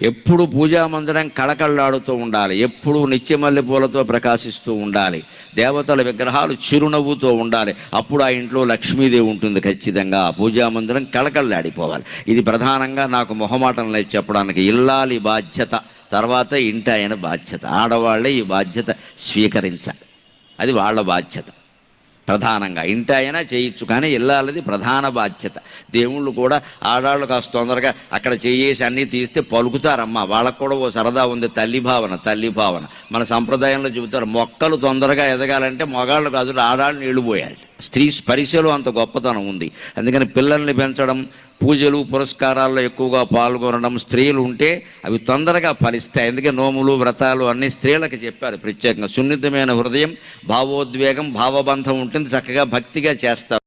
ఎప్పుడు పూజా మందిరం కళకళలాడుతూ ఉండాలి, ఎప్పుడు నిత్యమల్లి పూలతో ప్రకాశిస్తూ ఉండాలి, దేవతల విగ్రహాలు చిరునవ్వుతో ఉండాలి. అప్పుడు ఆ ఇంట్లో లక్ష్మీదేవి ఉంటుంది. ఖచ్చితంగా పూజా మందిరం కళకళలాడిపోవాలి. ఇది ప్రధానంగా నాకు మొహమాటం లేదు చెప్పడానికి. ఇల్లాలి బాధ్యత, తర్వాత ఇంటి ఆయన బాధ్యత. ఆడవాళ్ళే ఈ బాధ్యత స్వీకరించాలి. అది వాళ్ళ బాధ్యత. ప్రధానంగా ఇంటి అయినా చేయొచ్చు, కానీ ఇల్లాలది ప్రధాన బాధ్యత. దేవుళ్ళు కూడా ఆడాళ్ళు కాస్త తొందరగా అక్కడ చేసి అన్నీ తీస్తే పలుకుతారమ్మా. వాళ్ళకు కూడా ఓ సరదా ఉంది, తల్లి భావన. మన సంప్రదాయంలో చెబుతారు, మొక్కలు తొందరగా ఎదగాలంటే మగాళ్ళు కాదు, ఆడాళ్ళు నీళ్లు పోయాలి. స్త్రీ స్పరిశలో అంత గొప్పతనం ఉంది. అందుకని పిల్లల్ని పెంచడం, పూజలు పురస్కారాల్లో ఎక్కువగా పాల్గొనడం, స్త్రీలు ఉంటే అవి తొందరగా ఫలిస్తాయి. అందుకే నోములు వ్రతాలు అన్నీ స్త్రీలకు చెప్పారు ప్రత్యేకంగా. సున్నితమైన హృదయం, భావోద్వేగం, భావబంధం ఉంటుంది, చక్కగా భక్తిగా చేస్తారు.